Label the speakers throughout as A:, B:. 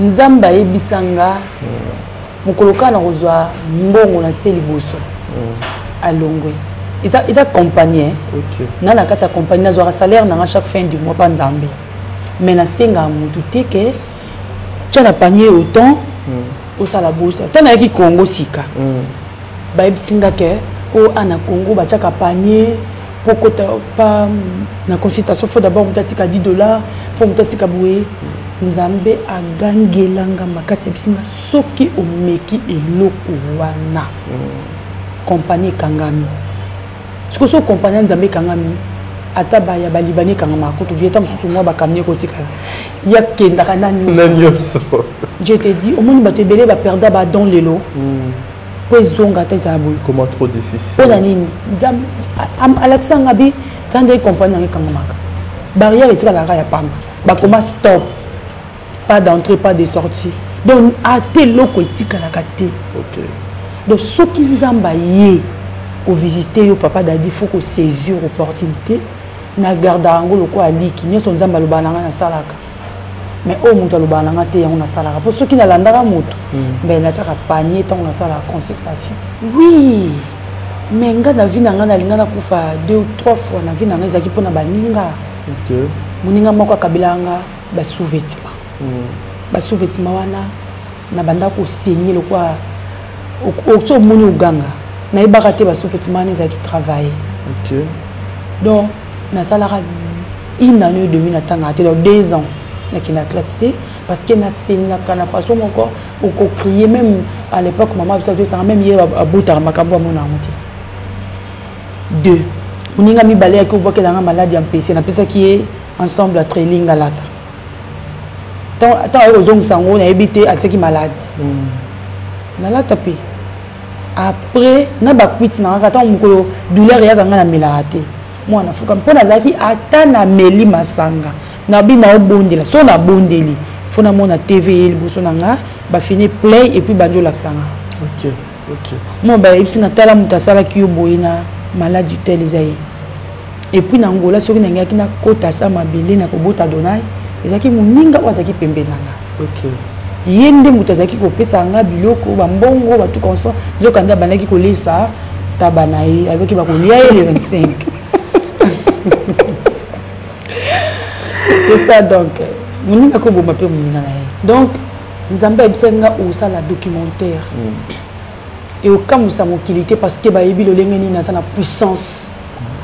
A: nzamba ebisanga mukoloka na kozwa mbongo na tie liboso alongwe eza compagnie na na kati ya compagnie nazwaka salaire na chaque fin du mois pa nzambe mais na senga mutu te ke tia na panier autant osala bosa tana yaki Congo sika bayebisinga ke o ana Congo batiaka panier pokota pa na consultation faut d'abord mutatika $10 faut mutatika boué nzambe agangelanga makasi bisinga soki omeki eloko wana compagnie kangami siko so compagnie nzambe kangami ata ba ya balibani kangama kutu bieta mususu mwa bakamne kotika ya kenda kana nyonso je te dis au moins batebele ba perda ba dans lelo zonga tata boy
B: comment trop difficile
A: ona nini Alexandre Abi tande compagnie ngi kangama barrière etika la ya pamba ba commence stop pas d'entrée pas de sortie donc à tel loko etika la kate
B: OK
A: donc ceux qui zamba yé ko visiter yo papa dadi faut ko saisir opportunité na garda ngolo ko aliki nyo son zamba lobananga na salaka mais au mutu lobananga te yango na salaka pour ceux qui na landaka mutu ben na taka panier tant na sala consultation oui mais nga na vie na nga na linga na kufa 2 ou 3 fois na vie na nga ezaki pona baninga
B: OK
A: muninga moko kabilanga ba sous-vêtement ba sous-vêtement wana na banda ko signer le quoi au moni uganga na ibaka te ba sous-vêtement ni za qui travailler
B: OK
A: donc na salara une année et demie na tanga te donc 2 ans na qui na classe T parce que na signer kana façon encore au crier même à l'époque maman ça même hier à boutar makambo mona muti 2 muninga mi balé ko boke na maladie en PC na pesa qui est ensemble à trailing à lata tant aux ongles sango na habité à ce qui malade na la tapé après na ba kwiti na kata mukolo douleur ya kanga na melate moi na fuka mpona zaki ata na meli masanga na bina obondela so na bondeli fona mona TV liboso nanga ba fini play et puis banjo laksanga
B: OK
A: moi ba ibsinga tala mutasala ki yoboina maladie tel ezai et puis na ngola soki na ngaki na kota sa mabele na kobota donai ezaki muninga wazaki pembe nanga
B: OK
A: yende mutazaki ko pesa nga biloko ba mbongo ba tout consoi nzokanda banaki ko lisa tabanayi avec ba ko lia le 25 c'est ça donc muninga ko bomba pe muninga na ye donc nzamba ebisenga osa la documentaire et au cas où ça mokilité parce que ba yebi lo lengeni na sana puissance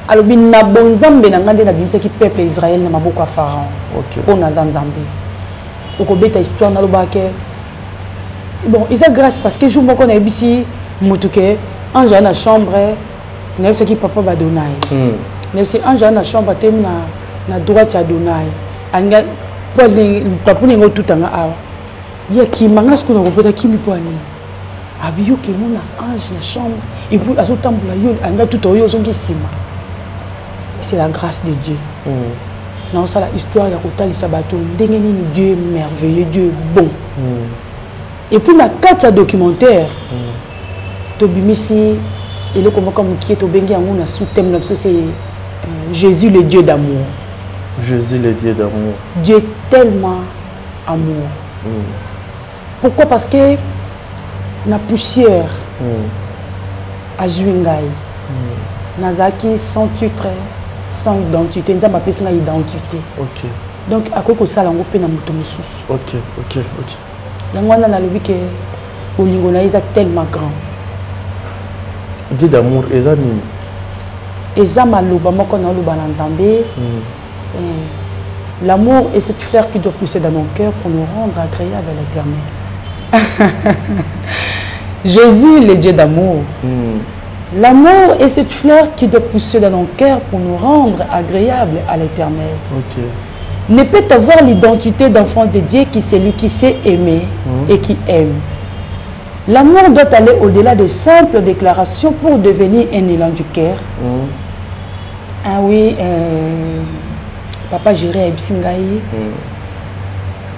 A: alors bin na bonzambe na ngande na binse ki peuple Israël na maboko ya pharaon
B: OK
A: on a nzambe au beta histoire na lobake bon ils a grâce parce que jour moko na ebisi mutuke ange na chambre na ce qui papa ba donai mais c'est ange na chambre tem na droite ya donai anga pour les papa ningo tutanga awa ya ki manga ce qu'on a repota ki mi poani abiyo ke mona ange na chambre et puis aso tambula yo anga tout oyo zongi sima c'est la grâce de Dieu non ça la histoire ya kotali sabato ndenge nini Dieu est merveilleux Dieu est bon et puis na quatre documentaire to bimisi et le comment comme qui est au bengi yango na sous-thème là c'est Jésus le Dieu d'amour
B: Jésus le Dieu d'amour
A: Dieu est tellement amour pourquoi parce que na poussière a Zwingai nazaki sans titre sans identité nous avons appelé ça identité
B: OK
A: donc à quoi que ça lango pe na moto mosusu
B: OK
A: yango wana na lobi ke olingo na isa tellement grand
B: Dieu d'amour eza nini
A: eza maloba moko na loba na nzambe l'amour est cette fleur qui doit pousser dans nos cœurs pour nous rendre agréables à l'Éternel Jésus le Dieu d'amour l'amour est cette fleur qui doit pousser dans nos cœurs pour nous rendre agréables à l'Éternel.
B: OK.
A: Ne peut avoir l'identité d'enfant de Dieu qui c'est lui qui sait aimer et qui aime. L'amour doit aller au-delà de simples déclarations pour devenir un élan du cœur. Ah oui, Papa Géré Ebsingaï.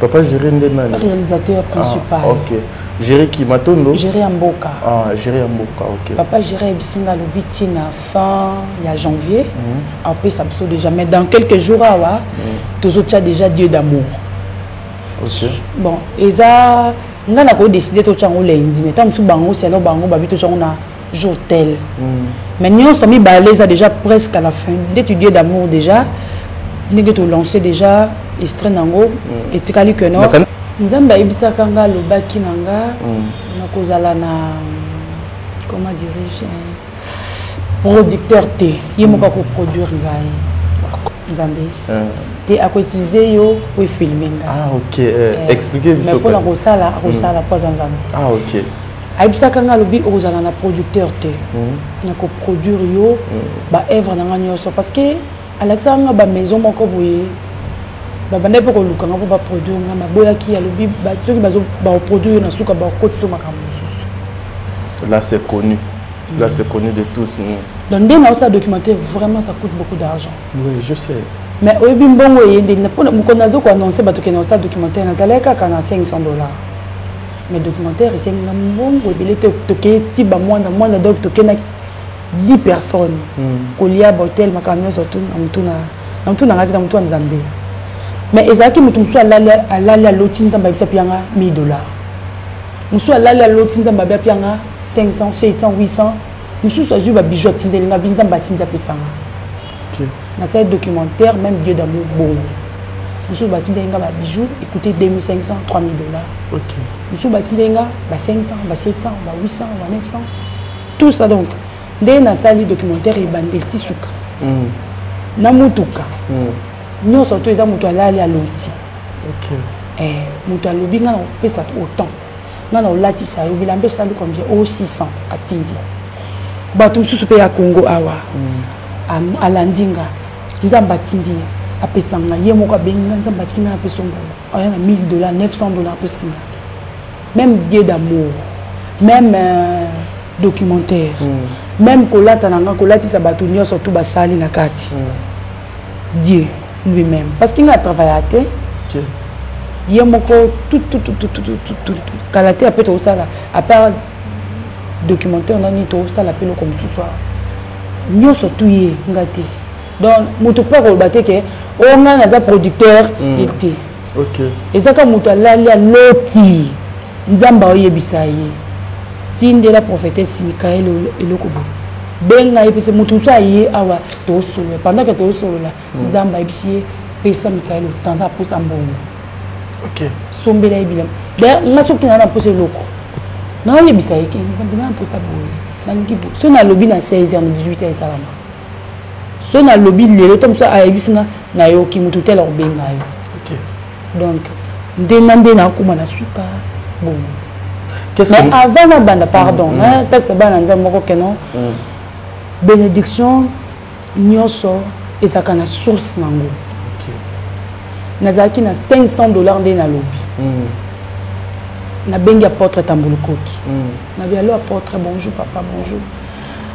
B: Papa Géré Ndenani.
A: Réalisateur principal.
B: OK. Géré qui Matondo.
A: Géré Amboka.
B: Ah, Géré Amboka, OK.
A: Papa Géré Ebsinga le bitina fin il y a janvier. Après ça peut déjà mais dans quelques jours tous autres déjà Dieu d'amour. bon eza nga na ko décider to chango lundi mais tant que bango c'est alors bango babi to chango na jour tel mais nous sommes balés déjà presque à la fin d'étudier d'amour déjà nous avons lancé déjà extrait nango et tikali que non nzamba ibisa kanga lo baki nanga na kozala na comment dirais-je producteur T yemoko ko produire ngai nzambe T a utiliser yo pour filmer
B: ok expliquez
A: mais pour la kosala pour nzambe
B: ok
A: aibisa kanga lobi ozala na producteur T na ko produire yo ba œuvre nanga nyonso parce que Alexandre ba maison moko boye ba bande pe ko lukanga po ba produire nga maboya ki ya lobi ba ceux qui ba produire na suka ba kotiso makambo susu.
B: Là c'est connu. Là c'est connu de tous.
A: Donc dès que ça documentaire vraiment ça coûte beaucoup d'argent.
B: Oui, je sais.
A: Mais au bimbongo yende na pona mukonazo ko annoncer ba to ke na ça documentaire na zaleka kana $500. Mais documentaire c'est ngambongo bilete to ke ti ba moins donc to ke na 10 personnes. Kolia hotel makamyo surtout na ngati na mtu wa Nzambe. Mais ezaki mutu msu alala loti nzamba bisa pianga $1000. Msu alala loti nzamba bisa pianga 500, 700, 800. Msu so juba bijou tindeli na binzamba tinza pesanga. OK. Na ce documentaire même Dieu d'amour bon. Msu batindeli nga ba bijou écoutez $2500, $3000.
B: OK.
A: Msu batindeli nga ba 500, ba 700, ba 800, ba 900. Tout ça donc dès na sali documentaire et bandel tisuka. Na mutuka. Nous sommes tous les gens qui sont allés à l'outil. Ok. Nous sommes allés à l'outil autant. Nous sommes allés à l'outil. Nous sommes allés combien? Au 600 à Tindi. Nous sommes allés à Congo, à Landinga. Nous sommes allés à Pesanga. Nous sommes allés à Pesanga. Il y a $1000, $900. Même billet d'amour. Même documentaire. Même Kolata Nanga, Kolati Sabatounia, surtout Basali Nakati. Dieu lui-même. Parce qu'il a travaillé à terre. Il y a tout. Kalaté a peut-être ça là. À part documentaire, on a mis tout ça là, comme ce soir. Nous sommes tous les gâtés. Donc, nous ne pouvons pas rebattre que on a un producteur.
B: Ok.
A: Et ça, comme nous avons allé à l'auti, nous avons eu Bisaïe. Tinde la prophétesse Michael et le Kobo. Benga et puis mutu so aye awa to solo pendant que to solo là zamba ibisi pesa Michael tanza posa mbongo.
B: OK.
A: Sombela ibila. D'ailleurs nga soki na posa loko. Na ye bisa yeke nzamba na posa boye. Na ngibo. So na lobby na 16h na 18h salama. So na lobby lelo tom so ayebisi na yo ki mutu tela obenga yo.
B: OK.
A: Donc ndende na kuma na suka bon. Mais avant la bande pardon, peut-être c'est ban nzamba moko kenon. Bénédiction nyonso ezaka na source nango. OK. Nazaki na $500 ndé na lobby. Na bengi apôtre Tambulukoki. Na bi allo apôtre bonjour papa bonjour.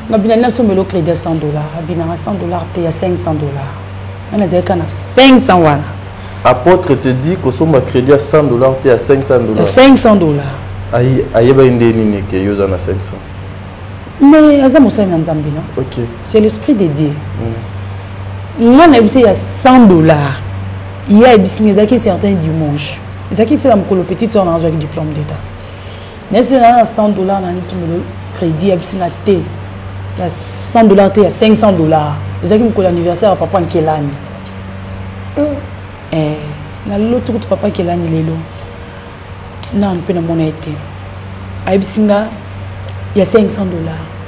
A: Na bi na sombelo crédit $100. Abina $100 te ya $500. Na zaka na 500 wana.
B: Apôtre te dit que son crédit à $100 te à $500.
A: $500.
B: Ayeba ndeni ne ke yoza na 500.
A: Mais okay. C'est l'esprit de Dieu. Moi, il y a $100. Il y a certains dimanches. Il y a une petite soeur dans un diplôme d'État. Il y a $100 dans le crédit. Il y a $100, il y a $500. Il y a un anniversaire à papa qui est là. Il y a l'autre papa qui est là. Non, je ne peux pas été. Il y a $500.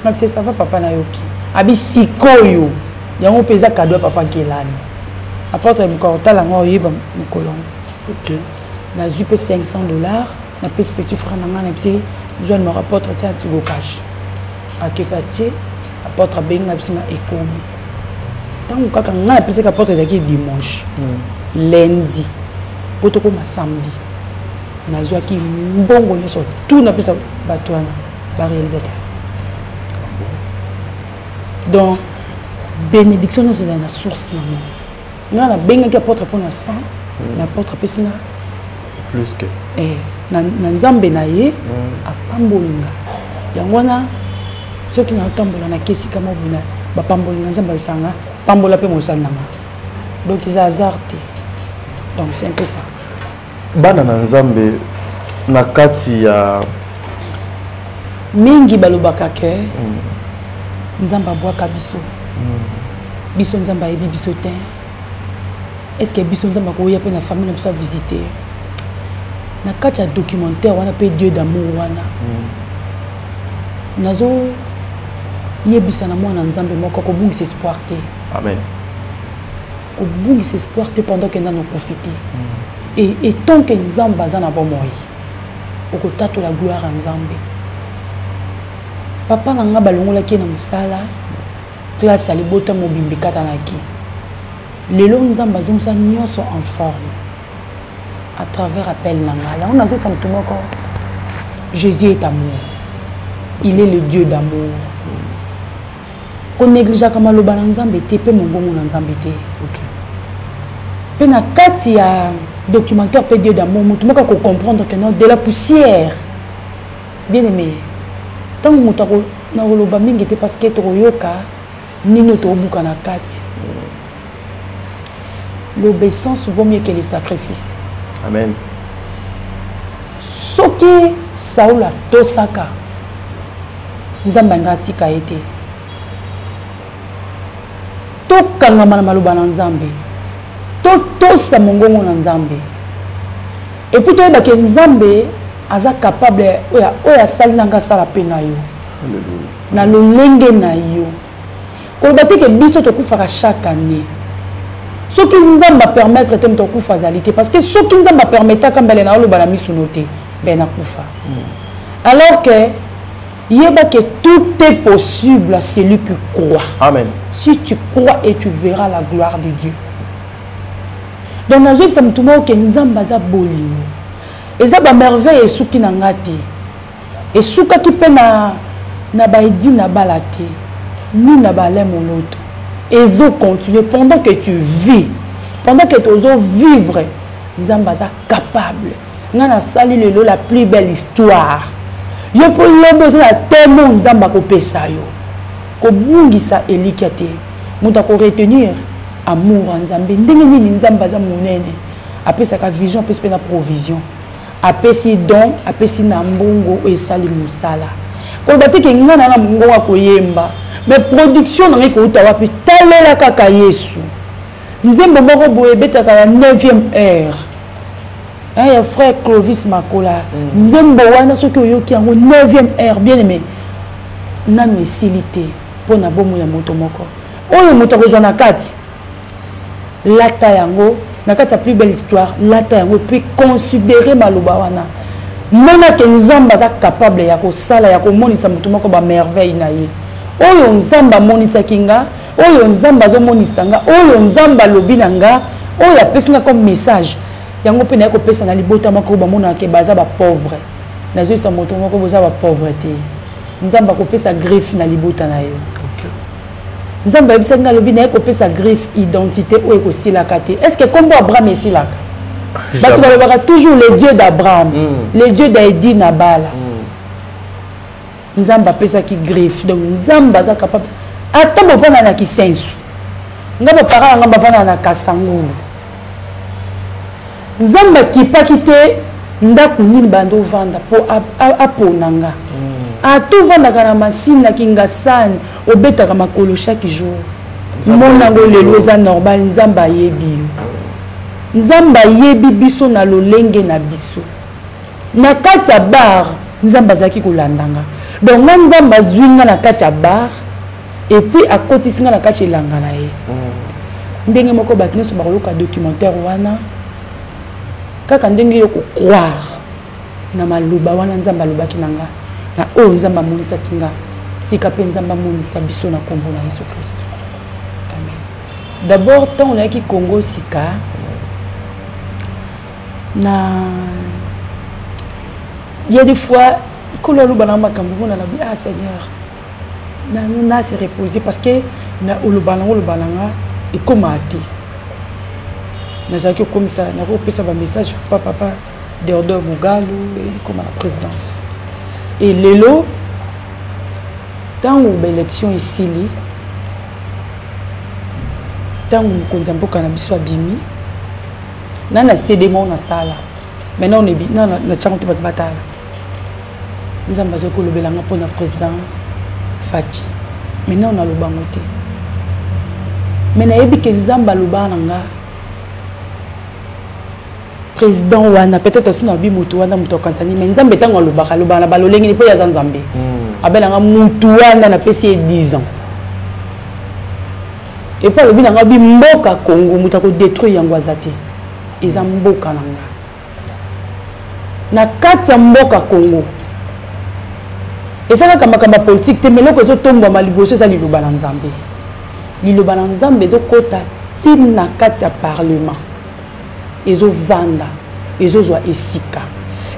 A: Mais ça va papa na yoki. Abi sikoyo. Yango pesa cadeau papa qui est là. Apôtre Mkorta la ngo yeba mkolon. OK. Na zupe $500. Na pese petit frère na ngana pese je me rapporte tia tigo cash. A kepatier apôtre benga pese na ekomi. Tango kaka ngana pese ka apôtre daki dimanche. Lundi. Potoko ma samedi. Na zwaki mbongo nyoso tout na pese batwana ba réalisateur. Donc, bénédiction nous est la source. Nous avons bien qui apporte pour 100, mais apporte
B: plus que.
A: Dans Nzambe naye à Pambolinga. Yangwana ceux qui n'ont tambola na kesi kama buna ba Pambolinga Nzambe sanga Pambola pe mosana. Donc ils hasardent. Donc c'est un peu ça.
B: bana na nzambe na kati ya
A: mingi balobaka ke nzamba bwaka biso biso nzamba yebi biso te est-ce que biso nzamba ko ya pe na famille na biso visiter na kati ya documentaire wana pe Dieu d'amour wana nazo yebisa na mwana nzambe moko ko bungisa espoir te
B: amen
A: ko bungisa espoir te pendant que nano profiter et tant que nzamba za na bomoi oko tato la gloire à nzambe papa nanga balongola ki na musala classe ali bota mobimbi katanaki lelo nzamba zomsa nyonso en forme à travers appel nanga là on a zo samtumoko Jésus est amour il est le Dieu d'amour qu'on néglige comme lo banzambe te pe mongongo na nzambe te OK pe na kati ya documentaire pe Dieu d'amour mutu moko ko comprendre que non de la poussière bien aimé tant mutako na loba mingi te parce que toyoka nino to buka na kati l'obéissance vaut mieux que les sacrifices
B: amen
A: soki Saoula tosaka nzamba ngatika ete to kangama na maloba na nzambe to tosa mongongo na nzambe et puis toyeba ke nzambe aza capable oya sali nanga sala pe na yo na lolenge na yo koloba te ke biso tokufaka chaque année soki nzamba permettre te tokufa zalité parce que soki nzamba permettre kambele na oloba na misu note ben nakufa alors que yeba que tout est possible à celui qui croit.
B: Amen.
A: Si tu crois et tu verras la gloire de Dieu. Donc na zo ça me tourne que nzamba za bolimo. Et ça ba merveille et souki na ngati. Et souka ki pe na baidi na balate. Ni na balé mon autre. Et zo continue pendant que tu vis. Pendant que tu oses vivre, nzamba za capable. Ngana sali lelo la plus belle histoire. Yo pour l'obéissance à tellement nzamba ko pesa yo. Ko bungisa elikate. Muta ko retenir amour en nzambe. Ndenge nini nzamba za monene. Apesa ka vision, apesa na provision. Apesi don, apesi na mbongo e sali musala. Ko bati ke ngana na mbongo wa koyemba. Mais production na ko utawa pe talela kaka Yesu. Nzembo moko boye betaka ya 9e heure. Il y a frère Clovis Makola. Nzembo wana soki oyoki yango 9e heure bien aimé. Nanu esilité pour na bomo ya moto moko. Oyo moto ko na kati. Lata yango na kati ya plus belle histoire, lata yango puis considérer maloba wana. Mona ke nzamba za capable ya ko sala ya ko monisa moto moko ba merveille na ye. Oyo nzamba monisa kinga, oyo nzamba zo monisa nga, oyo nzamba lobi na nga, oyo apesinga comme message. Yango pe na ko pesa na libota mako ba mona ke baza ba pauvre. Na zo sa moto moko boza ba pauvreté. Nzamba ko pesa griffe na libota na yo.
B: OK.
A: Nzamba ebisa nga lobi na ko pesa griffe identité o ko silaka te. Est-ce que comme Abraham est silaka? Bato balobaka toujours le Dieu d'Abraham, le Dieu d'Edi Nabala. Nzamba pesa ki griffe. Donc nzamba za capable ata bovana na kisensu. Ngaba parala ngaba vana na kasangulu. Nzamba kipa kite ndaku nini bando vanda po aponanga. A tout vanda kana masina kinga san obeta kama makolo chaque jour. Mona ngolelo eza normal nzamba yebi. Nzamba yebi biso na lolenge na biso. Na kati ya bar nzamba zaki kolandanga. Donc nzamba zwinga na kati ya bar et puis à côté singa na kati elanga na ye. Ndenge moko bakine so bakoyoka documentaire wana. Kaka ndenge yo ko croire na maloba wana nzamba lobaki nanga na o nzamba monisa kinga tika pe nzamba monisa biso na kombo na Yesu Christ. Amen. D'abord tant on a qui Congo sika na il y a des fois que le lobana makambo na bi ah Seigneur na se reposer parce que na olobalanga et comme ati Nazaki comme ça, n'a pas fait un message pour papa d'Ordre Mugalu et comme à la présidence. Et l'élo, tant où l'élection ici, tant où nous avons cannabis soit bimi, n'a pas cédé mon sala. maintenant on est bien non la chango te batala nzamba zo ko lobelanga pour na président Fachi maintenant on a le bangote mais na yebi ke nzamba lobananga président wana peut-être aussi na bi mutu wana mutu kansani mais nzambe tango lobaka lobana balolengi po ya nzambe abelanga mutu wana na pesi 10 ans et puis lobi nanga bi mboka Congo mutu ko détruire yango azate eza mboka nanga na kati ya mboka Congo ezaka kamba politique te meloko zo tomba maliboso eza liloba na nzambe liloba na nzambe ezo kota tin na kati ya parlement ezo vanda ezo zwa esika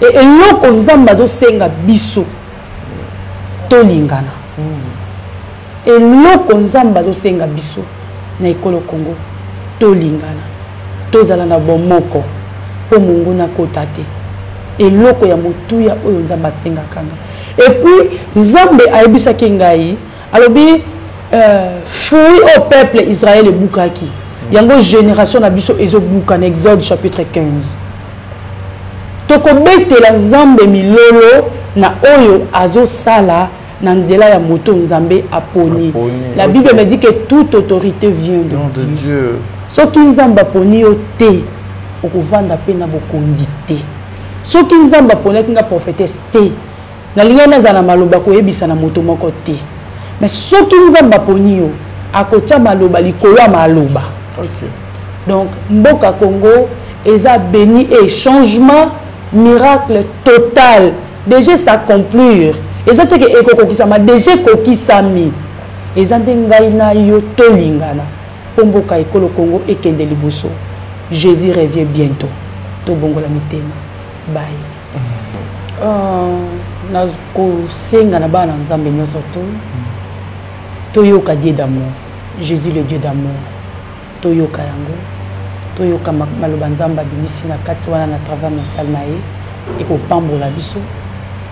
A: et eloko nzambe azo senga biso tolingana eloko nzambe azo senga biso na ekolo Congo tolingana tozala na bomoko po mungu na kota te eloko ya motuya oyo nzambe asenga kanga et puis nzambe ayebisaki ngai alobi fruit au peuple Israël et Boukaki. Yango génération na biso ezo buka na Exode chapitre 15. Toko bete la nzambe milolo na oyo azo sala na nzela ya moto nzambe aponi. La Bible me dit que toute autorité vient de Dieu. Soki nzambe aponi yo te okovanda pe na bokondi te. Soki nzambe aponi kinga prophétesse te. Na lingana za na maloba ko yebisa na moto moko te. Mais ce qui nous a baponi yo akotia maloba likolo maloba. OK. Donc mboka Congo eza béni et changement miracle total déjà s'accomplir. Ezate ke ekokokisama déjà kokisami. Ezante ngai na yo tolingana. Pomboka ekolo Congo ekende liboso. Jésus revient bientôt. To bongola mitema. Bye. Na ko senga na bana nzambe nyoso to. Toyoka Dieu d'amour, Jésus le Dieu d'amour. Toyoka yango, toyoka maloba nzamba bimisi na kati wana na travers mosal na ye, et ko pambola biso,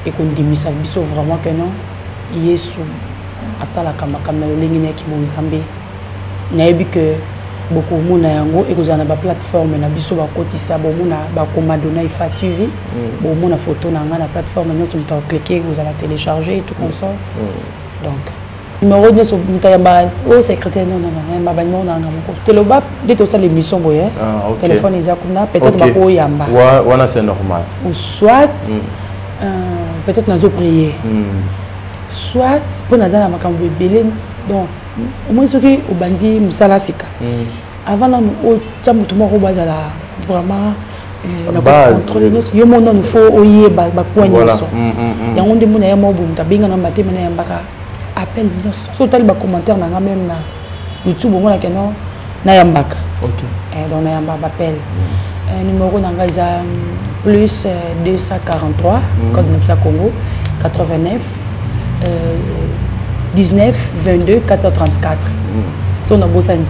A: et ko ndimisa biso vraiment que non, Yesu asala kama na lolengi na ki bonzambe. Na yebi que beaucoup mona yango et ko zana ba plateforme na biso ba kotisa bo mona ba komadona ifa TV, bo mona photo na nga na plateforme nous tout temps cliquer, vous allez télécharger et tout comme ça. Donc numéro de son au secrétaire non ma banyo na ngamo teloba dès ça l'émission boye téléphone ezakuna peut-être ba ko yamba
B: wana c'est normal
A: ou soit peut-être nazo prier soit pour nazana makambo belé donc au moins ce qui obandi musala sika avant na o tsamutu moko bazala vraiment na contrôler nos yo mon non faut oyer ba point nyoso ya ngonde mona ya mobu mtabinga na matema na yambaka appel nous sur tel commentaire na même na YouTube on a que non na yambaka
B: OK
A: et donc na yamba appel numéro na ngaisa plus 243 code 900 Congo 89 19 22 434 son a santé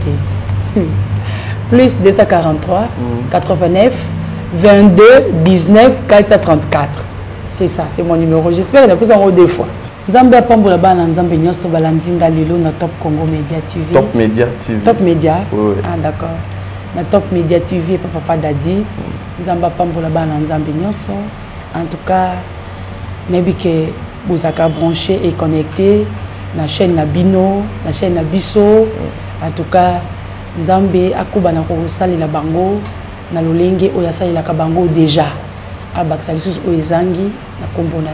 A: plus 243 89 22 19 434 c'est ça c'est mon numéro j'espère qu'il y a plus en haut deux fois Zambia pambola bana nzambe nyoso balandinga lelo na Top Congo Media TV.
B: Top Media TV.
A: Top Media.
B: Oui.
A: Ah d'accord. Na Top Media TV papa Dadi. Zamba pambola bana nzambe nyoso. En tout cas, nebike bozaka branché et connecté na chaîne na Bino, na chaîne na Biso. En tout cas, Nzambe akuba na ko salela bango na lolenge oya salela ka bango déjà. Abaksa biso oyezangi na kombo na